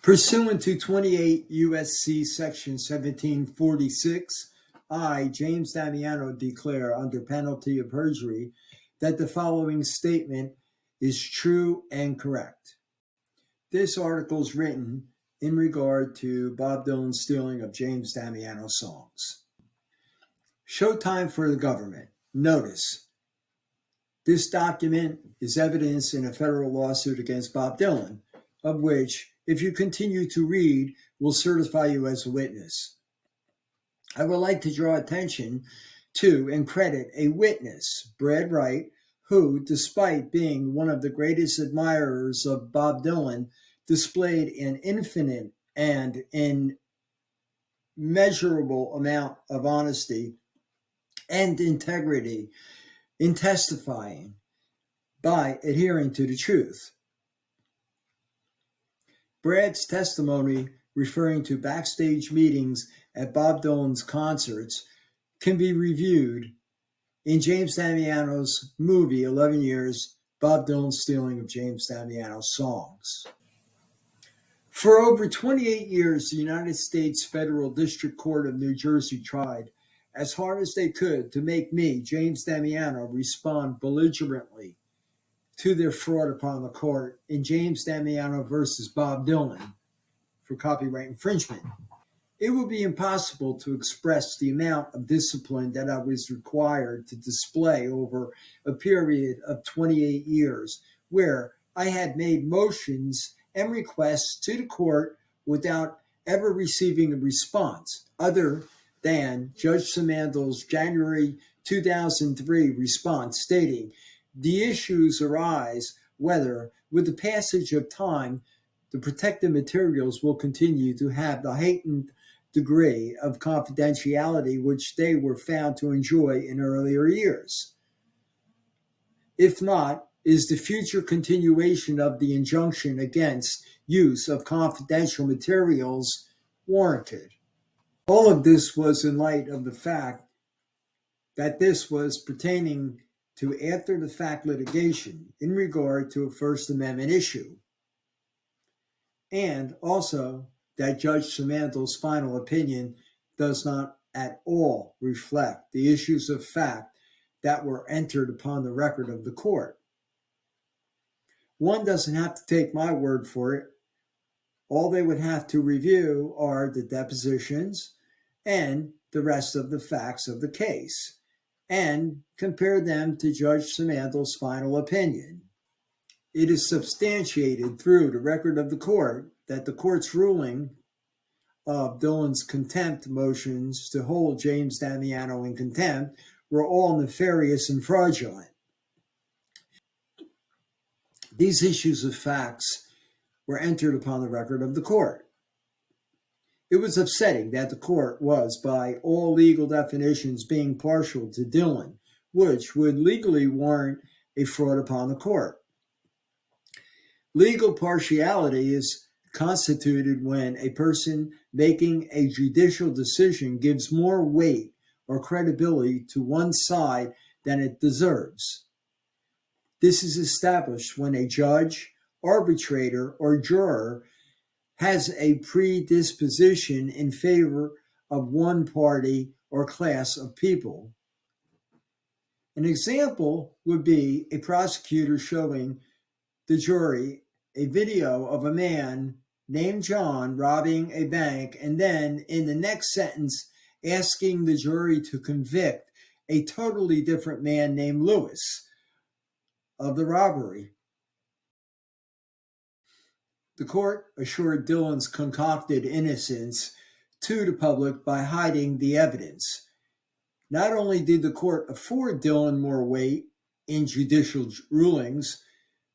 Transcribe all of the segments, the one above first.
Pursuant to 28 U.S.C. Section 1746, I, James Damiano, declare under penalty of perjury that the following statement is true and correct. This article is written in regard to Bob Dylan's stealing of James Damiano songs. Showtime for the government. Notice. This document is evidence in a federal lawsuit against Bob Dylan, of which, if you continue to read, will certify you as a witness. I would like to draw attention to and credit a witness, Brad Wright, who, despite being one of the greatest admirers of Bob Dylan, displayed an infinite and immeasurable amount of honesty and integrity in testifying by adhering to the truth. Brad's testimony, referring to backstage meetings at Bob Dylan's concerts, can be reviewed in James Damiano's movie, 11 Years, Bob Dylan's Stealing of James Damiano's Songs. For over 28 years, the United States Federal District Court of New Jersey tried as hard as they could to make me, James Damiano, respond belligerently to their fraud upon the court in James Damiano versus Bob Dylan for copyright infringement. It would be impossible to express the amount of discipline that I was required to display over a period of 28 years, where I had made motions and requests to the court without ever receiving a response, other than Judge Simandl's January 2003 response stating, "The issues arise whether, with the passage of time, the protected materials will continue to have the heightened degree of confidentiality which they were found to enjoy in earlier years. If not, is the future continuation of the injunction against use of confidential materials warranted?" All of this was in light of the fact that this was pertaining to after-the-fact litigation in regard to a First Amendment issue, and also that Judge Simandl's final opinion does not at all reflect the issues of fact that were entered upon the record of the court. One doesn't have to take my word for it. All they would have to review are the depositions and the rest of the facts of the case, and compare them to Judge Simandl's final opinion. It is substantiated through the record of the court that the court's ruling of Dylan's contempt motions to hold James Damiano in contempt were all nefarious and fraudulent. These issues of facts were entered upon the record of the court. It was upsetting that the court was, by all legal definitions, being partial to Dylan, which would legally warrant a fraud upon the court. Legal partiality is constituted when a person making a judicial decision gives more weight or credibility to one side than it deserves. This is established when a judge, arbitrator, or juror has a predisposition in favor of one party or class of people. An example would be a prosecutor showing the jury a video of a man named John robbing a bank, and then in the next sentence asking the jury to convict a totally different man named Lewis of the robbery. The court assured Dylan's concocted innocence to the public by hiding the evidence. Not only did the court afford Dylan more weight in judicial rulings,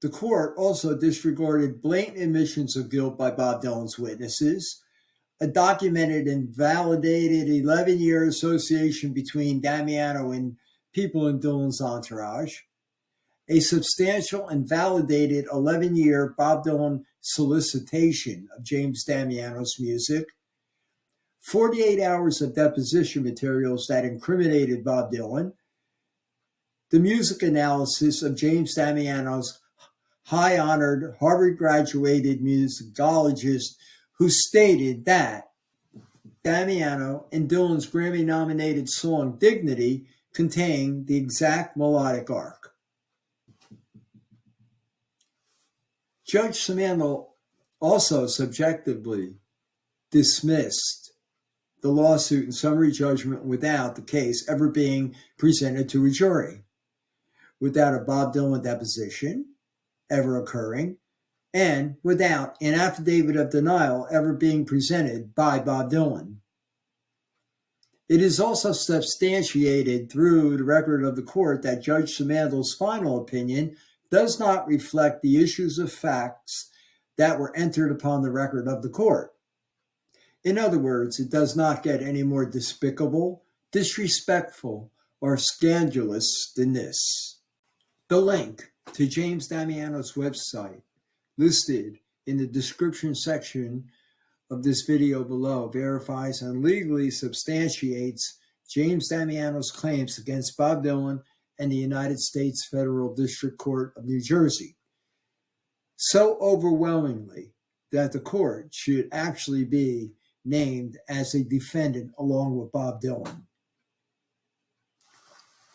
the court also disregarded blatant admissions of guilt by Bob Dylan's witnesses, a documented and validated 11-year association between Damiano and people in Dylan's entourage, a substantial and validated 11-year Bob Dylan solicitation of James Damiano's music, 48 hours of deposition materials that incriminated Bob Dylan, the music analysis of James Damiano's high-honored, Harvard-graduated musicologist who stated that Damiano and Dylan's Grammy-nominated song Dignity contained the exact melodic arc. Judge Damiano also subjectively dismissed the lawsuit in summary judgment without the case ever being presented to a jury, without a Bob Dylan deposition ever occurring, and without an affidavit of denial ever being presented by Bob Dylan. It is also substantiated through the record of the court that Judge Simandl's final opinion does not reflect the issues of facts that were entered upon the record of the court. In other words, it does not get any more despicable, disrespectful, or scandalous than this. The link to James Damiano's website, listed in the description section of this video below, verifies and legally substantiates James Damiano's claims against Bob Dylan and the United States Federal District Court of New Jersey, so overwhelmingly that the court should actually be named as a defendant along with Bob Dylan.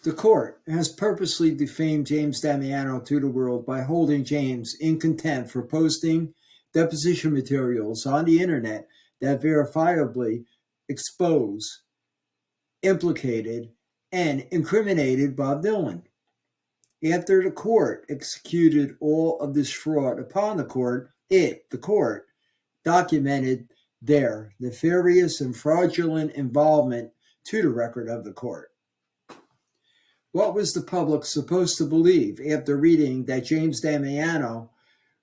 The court has purposely defamed James Damiano to the world by holding James in contempt for posting deposition materials on the internet that verifiably expose, implicated, and incriminated Bob Dylan. After the court executed all of this fraud upon the court, the court, documented their nefarious and fraudulent involvement to the record of the court. What was the public supposed to believe after reading that James Damiano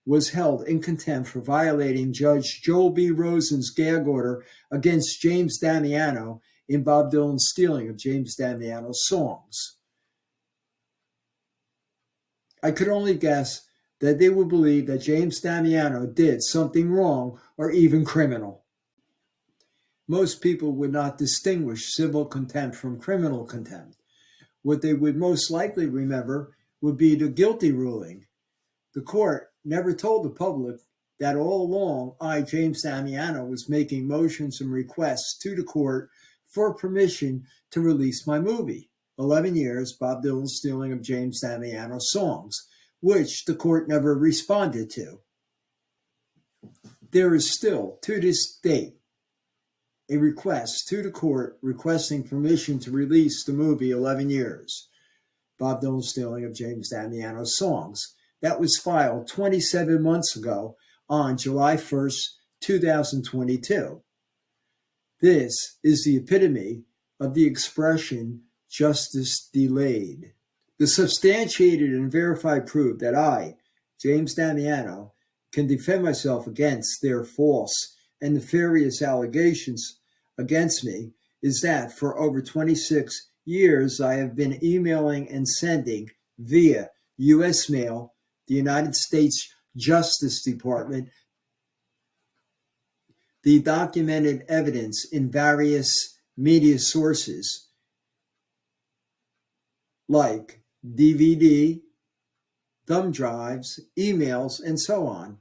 was held in contempt for violating Judge Joel B. Rosen's gag order against James Damiano in Bob Dylan's stealing of James Damiano's songs? I could only guess that they would believe that James Damiano did something wrong or even criminal. Most people would not distinguish civil contempt from criminal contempt. What they would most likely remember would be the guilty ruling. The court never told the public that all along I, James Damiano, was making motions and requests to the court for permission to release my movie, 11 Years, Bob Dylan's Stealing of James Damiano's Songs, which the court never responded to. There is still, to this date, a request to the court requesting permission to release the movie 11 Years, Bob Dylan's Stealing of James Damiano's Songs, that was filed 27 months ago on July 1st, 2022. This is the epitome of the expression justice delayed. The substantiated and verified proof that I, James Damiano, can defend myself against their false and nefarious allegations against me is that for over 26 years I have been emailing and sending via U.S. mail the United States Justice Department the documented evidence in various media sources like DVD, thumb drives, emails, and so on,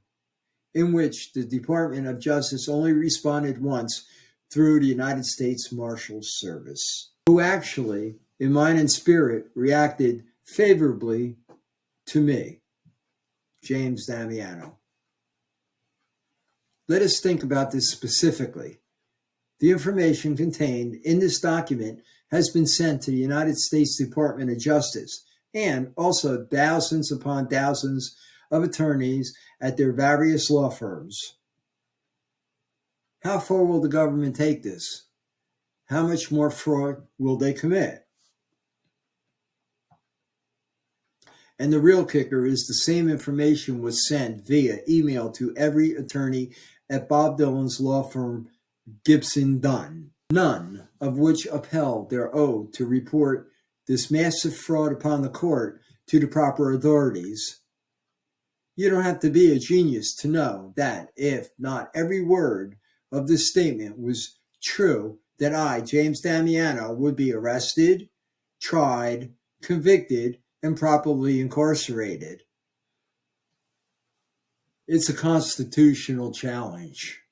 in which the Department of Justice only responded once through the United States Marshals Service, who actually, in mind and spirit, reacted favorably to me, James Damiano. Let us think about this specifically. The information contained in this document has been sent to the United States Department of Justice and also thousands upon thousands of attorneys at their various law firms. How far will the government take this? How much more fraud will they commit? And the real kicker is the same information was sent via email to every attorney at Bob Dylan's law firm, Gibson Dunn, none of which upheld their oath to report this massive fraud upon the court to the proper authorities. You don't have to be a genius to know that if not every word of this statement was true, that I, James Damiano, would be arrested, tried, convicted, and properly incarcerated. It's a constitutional challenge.